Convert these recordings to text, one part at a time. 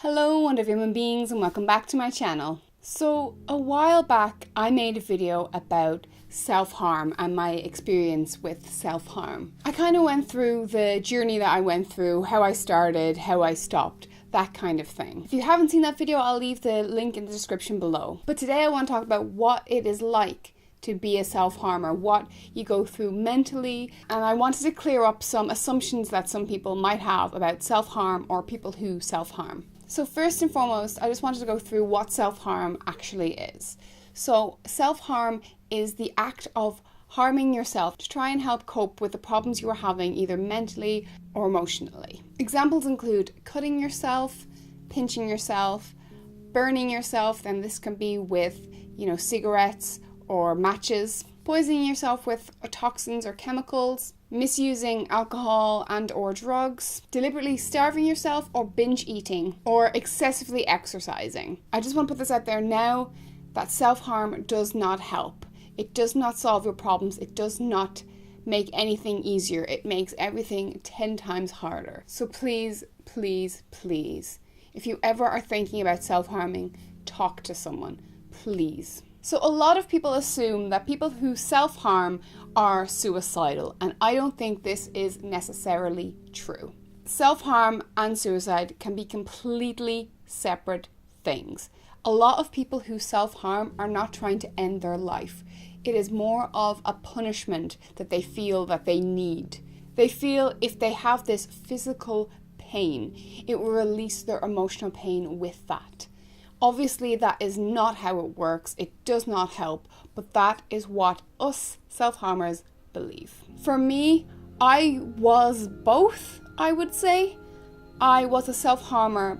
Hello wonderful human beings and welcome back to my channel. So a while back I made a video about self-harm and my experience with self-harm. I kind of went through the journey that I went through, how I started, how I stopped, that kind of thing. If you haven't seen that video, I'll leave the link in the description below. But today I want to talk about what it is like to be a self-harmer, what you go through mentally, and I wanted to clear up some assumptions that some people might have about self-harm or people who self-harm. So first and foremost, I just wanted to go through what self-harm actually is. So self-harm is the act of harming yourself to try and help cope with the problems you are having either mentally or emotionally. Examples include cutting yourself, pinching yourself, burning yourself, and this can be with, cigarettes or matches, poisoning yourself with toxins or chemicals, misusing alcohol and or drugs, deliberately starving yourself or binge eating, or excessively exercising. I just want to put this out there now that self-harm does not help. It does not solve your problems. It does not make anything easier. It makes everything 10 times harder. So please, please, please, if you ever are thinking about self-harming, talk to someone, please. So a lot of people assume that people who self-harm are suicidal, and I don't think this is necessarily true. Self-harm and suicide can be completely separate things. A lot of people who self-harm are not trying to end their life. It is more of a punishment that they feel that they need. They feel if they have this physical pain, it will release their emotional pain with that. Obviously, that is not how it works. It does not help, but that is what us self-harmers believe. For me, I was both, I would say. I was a self-harmer,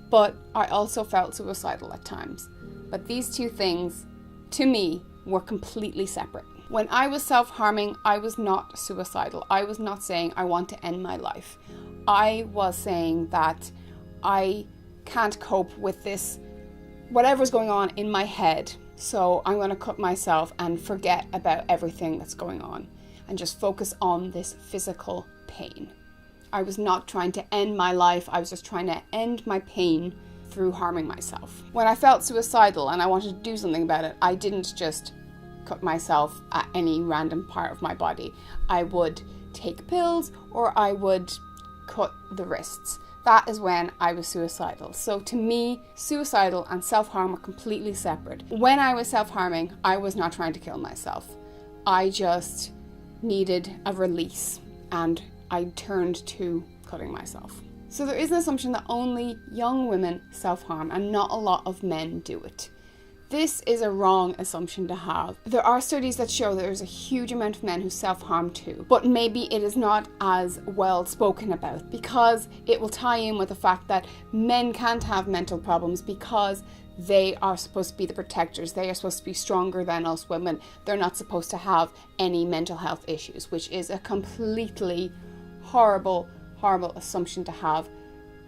but I also felt suicidal at times. But these two things, to me, were completely separate. When I was self-harming, I was not suicidal. I was not saying I want to end my life. I was saying that I can't cope with this whatever's going on in my head, so I'm going to cut myself and forget about everything that's going on and just focus on this physical pain. I was not trying to end my life, I was just trying to end my pain through harming myself. When I felt suicidal and I wanted to do something about it, I didn't just cut myself at any random part of my body. I would take pills or I would cut the wrists. That is when I was suicidal. So to me, suicidal and self-harm are completely separate. When I was self-harming, I was not trying to kill myself. I just needed a release and I turned to cutting myself. So there is an assumption that only young women self-harm and not a lot of men do it. This is a wrong assumption to have. There are studies that show there's a huge amount of men who self-harm too, but maybe it is not as well spoken about because it will tie in with the fact that men can't have mental problems because they are supposed to be the protectors. They are supposed to be stronger than us women. They're not supposed to have any mental health issues, which is a completely horrible assumption to have.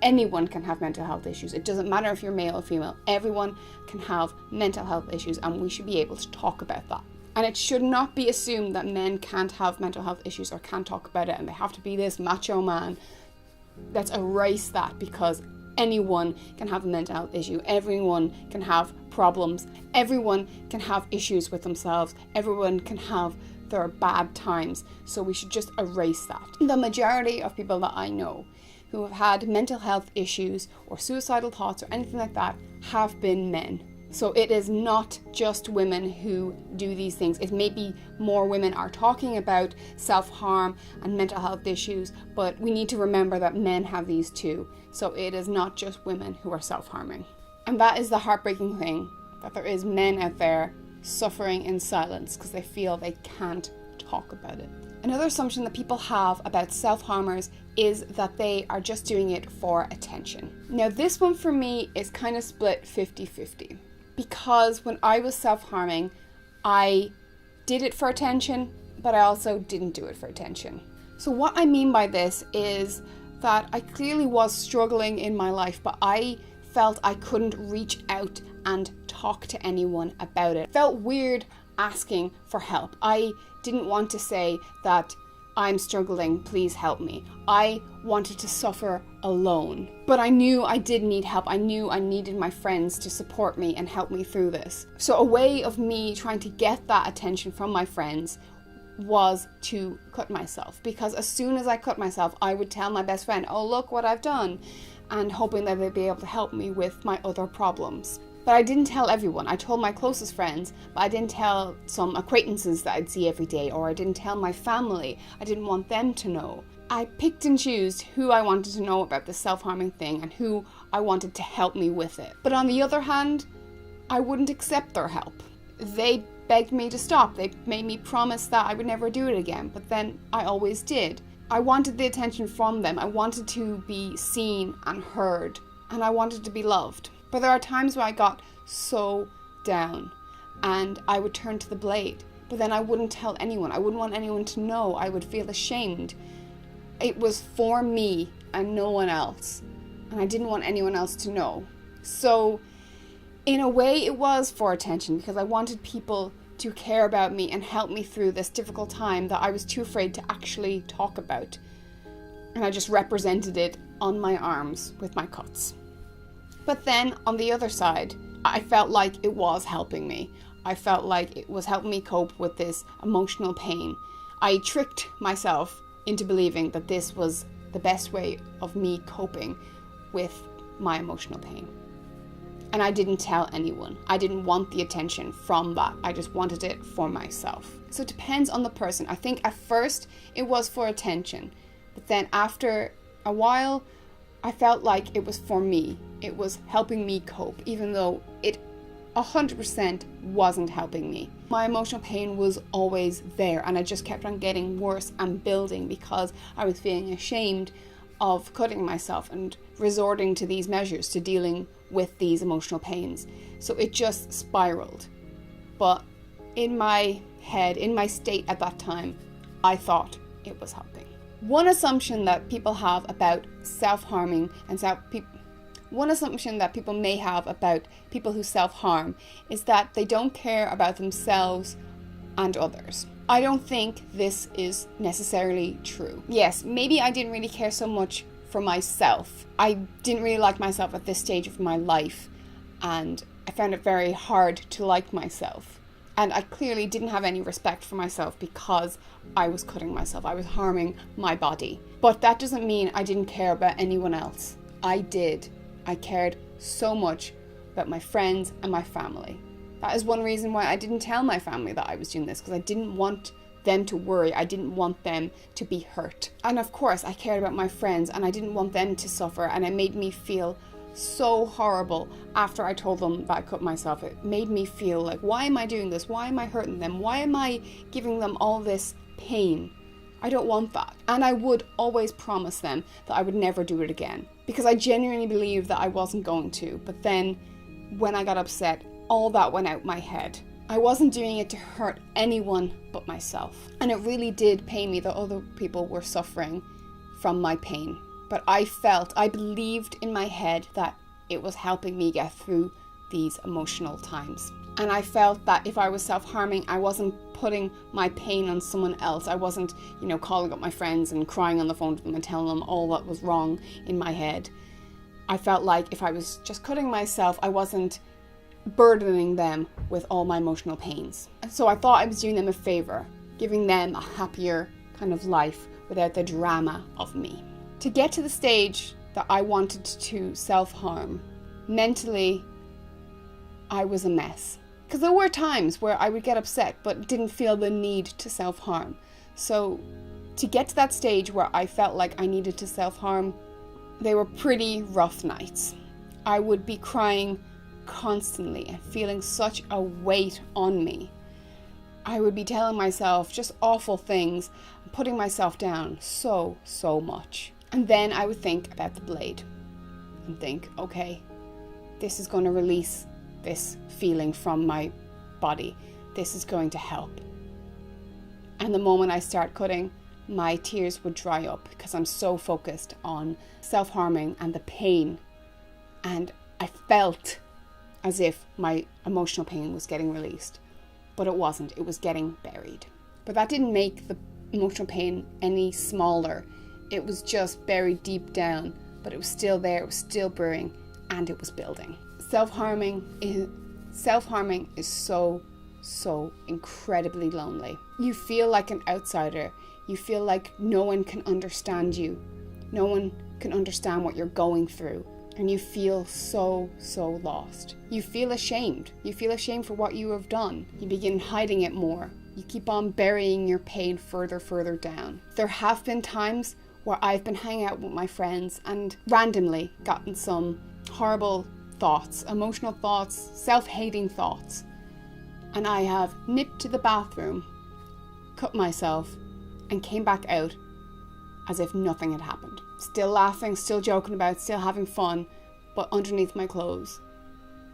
Anyone can have mental health issues. It doesn't matter if you're male or female. Everyone can have mental health issues and we should be able to talk about that. And it should not be assumed that men can't have mental health issues or can't talk about it and they have to be this macho man. Let's erase that because anyone can have a mental health issue. Everyone can have problems. Everyone can have issues with themselves. Everyone can have their bad times. So we should just erase that. The majority of people that I know who have had mental health issues or suicidal thoughts or anything like that have been men. So it is not just women who do these things. It may be more women are talking about self-harm and mental health issues, but we need to remember that men have these too. So it is not just women who are self-harming. And that is the heartbreaking thing, that there is men out there suffering in silence because they feel they can't talk about it. Another assumption that people have about self-harmers is that they are just doing it for attention. Now this one for me is kind of split 50-50 because when I was self-harming, I did it for attention, but I also didn't do it for attention. So what I mean by this is that I clearly was struggling in my life, but I felt I couldn't reach out and talk to anyone about it. It felt weird asking for help. I didn't want to say that I'm struggling, please help me. I wanted to suffer alone. But I knew I did need help. I knew I needed my friends to support me and help me through this. So a way of me trying to get that attention from my friends was to cut myself. Because as soon as I cut myself, I would tell my best friend, oh, look what I've done, and hoping that they'd be able to help me with my other problems. But I didn't tell everyone. I told my closest friends, but I didn't tell some acquaintances that I'd see every day, or I didn't tell my family. I didn't want them to know. I picked and chose who I wanted to know about the self-harming thing and who I wanted to help me with it. But on the other hand, I wouldn't accept their help. They begged me to stop. They made me promise that I would never do it again, but then I always did. I wanted the attention from them. I wanted to be seen and heard, and I wanted to be loved. But there are times where I got so down and I would turn to the blade, but then I wouldn't tell anyone. I wouldn't want anyone to know. I would feel ashamed. It was for me and no one else, and I didn't want anyone else to know. So in a way it was for attention, because I wanted people to care about me and help me through this difficult time that I was too afraid to actually talk about. And I just represented it on my arms with my cuts. But then on the other side, I felt like it was helping me. I felt like it was helping me cope with this emotional pain. I tricked myself into believing that this was the best way of me coping with my emotional pain. And I didn't tell anyone. I didn't want the attention from that. I just wanted it for myself. So it depends on the person. I think at first it was for attention, but then after a while, I felt like it was for me. It was helping me cope, even though it 100% wasn't helping me. My emotional pain was always there, and I just kept on getting worse and building because I was feeling ashamed of cutting myself and resorting to these measures to dealing with these emotional pains. So it just spiraled. But in my head, in my state at that time, I thought it was helping. One assumption that people have about self-harming and one assumption that people may have about people who self-harm is that they don't care about themselves and others. I don't think this is necessarily true. Yes, maybe I didn't really care so much for myself. I didn't really like myself at this stage of my life, and I found it very hard to like myself. And I clearly didn't have any respect for myself because I was cutting myself. I was harming my body. But that doesn't mean I didn't care about anyone else. I did. I cared so much about my friends and my family. That is one reason why I didn't tell my family that I was doing this, because I didn't want them to worry. I didn't want them to be hurt. And of course, I cared about my friends and I didn't want them to suffer, and it made me feel so horrible after I told them that I cut myself. It made me feel like, why am I doing this? Why am I hurting them? Why am I giving them all this pain? I don't want that. And I would always promise them that I would never do it again, because I genuinely believed that I wasn't going to. But then when I got upset, all that went out my head. I wasn't doing it to hurt anyone but myself. And it really did pain me that other people were suffering from my pain. But I believed in my head that it was helping me get through these emotional times. And I felt that if I was self-harming, I wasn't putting my pain on someone else. I wasn't, calling up my friends and crying on the phone to them and telling them all that was wrong in my head. I felt like if I was just cutting myself, I wasn't burdening them with all my emotional pains. So I thought I was doing them a favor, giving them a happier kind of life without the drama of me. To get to the stage that I wanted to self-harm, mentally, I was a mess. Because there were times where I would get upset but didn't feel the need to self-harm. So to get to that stage where I felt like I needed to self-harm, they were pretty rough nights. I would be crying constantly and feeling such a weight on me. I would be telling myself just awful things, putting myself down so much. And then I would think about the blade and think, okay, this is going to release this feeling from my body. This is going to help. And the moment I start cutting, my tears would dry up because I'm so focused on self-harming and the pain. And I felt as if my emotional pain was getting released, but it wasn't. It was getting buried. But that didn't make the emotional pain any smaller. It was just buried deep down, but it was still there, it was still brewing, and it was building. Self-harming is so incredibly lonely. You feel like an outsider. You feel like no one can understand you. No one can understand what you're going through. And you feel so lost. You feel ashamed. You feel ashamed for what you have done. You begin hiding it more. You keep on burying your pain further down. There have been times where I've been hanging out with my friends and randomly gotten some horrible thoughts, emotional thoughts, self-hating thoughts. And I have nipped to the bathroom, cut myself, and came back out as if nothing had happened. Still laughing, still joking about, still having fun, but underneath my clothes,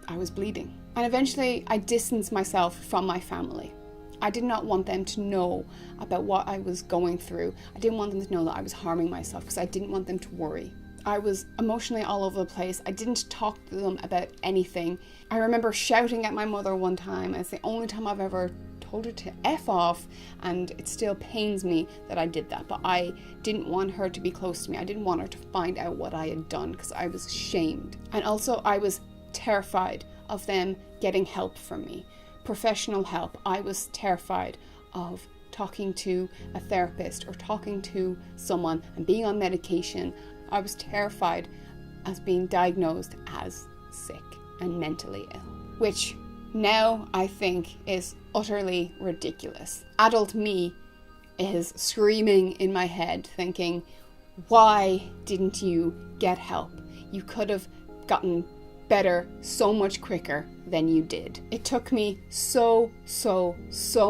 I was bleeding. And eventually I distanced myself from my family. I did not want them to know about what I was going through. I didn't want them to know that I was harming myself because I didn't want them to worry. I was emotionally all over the place. I didn't talk to them about anything. I remember shouting at my mother one time. It's the only time I've ever told her to F off, and it still pains me that I did that. But I didn't want her to be close to me. I didn't want her to find out what I had done because I was ashamed. And also I was terrified of them getting help from me. Professional help. I was terrified of talking to a therapist or talking to someone and being on medication. I was terrified as being diagnosed as sick and mentally ill, which now I think is utterly ridiculous. Adult me is screaming in my head thinking, why didn't you get help? You could have gotten better so much quicker than you did. It took me so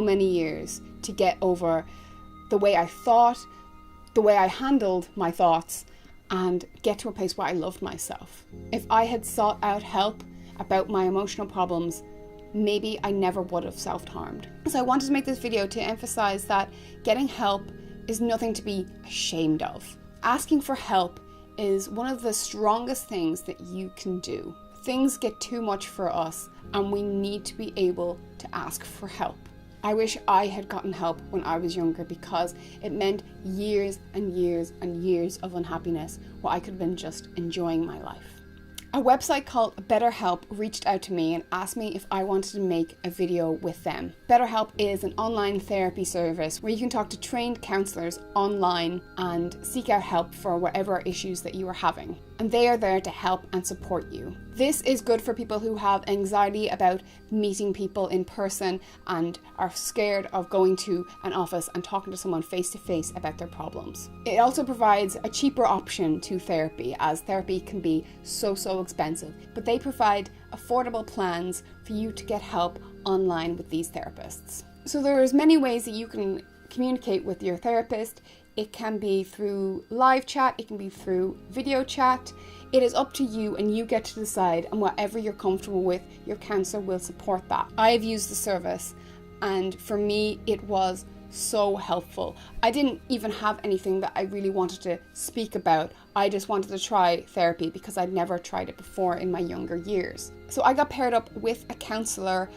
many years to get over the way I thought, the way I handled my thoughts, and get to a place where I loved myself. If I had sought out help about my emotional problems, maybe I never would have self-harmed. So I wanted to make this video to emphasize that getting help is nothing to be ashamed of. Asking for help is one of the strongest things that you can do. Things get too much for us and we need to be able to ask for help. I wish I had gotten help when I was younger because it meant years and years of unhappiness where I could have been just enjoying my life. A website called BetterHelp reached out to me and asked me if I wanted to make a video with them. BetterHelp is an online therapy service where you can talk to trained counselors online and seek out help for whatever issues that you are having. And they are there to help and support you. This is good for people who have anxiety about meeting people in person and are scared of going to an office and talking to someone face to face about their problems. It also provides a cheaper option to therapy, as therapy can be so expensive, but they provide affordable plans for you to get help online with these therapists. So there's many ways that you can communicate with your therapist. It can be through live chat, it can be through video chat. It is up to you and you get to decide, and whatever you're comfortable with, your counsellor will support that. I've used the service and for me it was so helpful. I didn't even have anything that I really wanted to speak about. I just wanted to try therapy because I'd never tried it before in my younger years. So I got paired up with a counsellor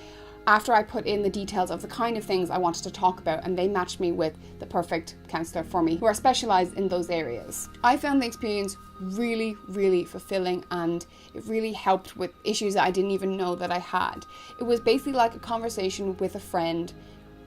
after I put in the details of the kind of things I wanted to talk about, and they matched me with the perfect counsellor for me who are specialised in those areas. I found the experience really fulfilling, and it really helped with issues that I didn't even know that I had. It was basically like a conversation with a friend,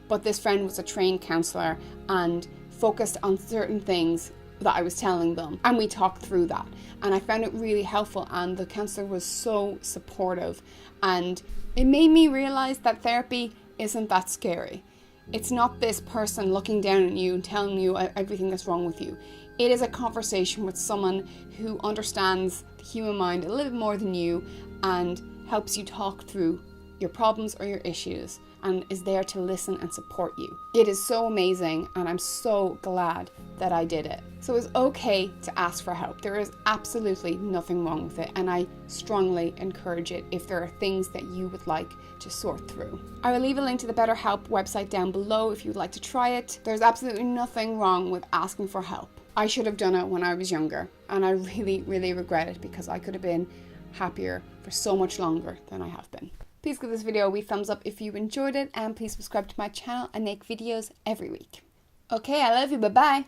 but this friend was a trained counsellor and focused on certain things that I was telling them, and we talked through that, and I found it really helpful, and the counsellor was so supportive, and it made me realize that therapy isn't that scary. It's not this person looking down at you and telling you everything that's wrong with you. It is a conversation with someone who understands the human mind a little bit more than you and helps you talk through your problems or your issues and is there to listen and support you. It is so amazing, and I'm so glad that I did it. So it's okay to ask for help. There is absolutely nothing wrong with it, and I strongly encourage it if there are things that you would like to sort through. I will leave a link to the BetterHelp website down below if you would like to try it. There's absolutely nothing wrong with asking for help. I should have done it when I was younger, and I really regret it because I could have been happier for so much longer than I have been. Please give this video a wee thumbs up if you enjoyed it, and please subscribe to my channel. I make videos every week. Okay, I love you. Bye bye.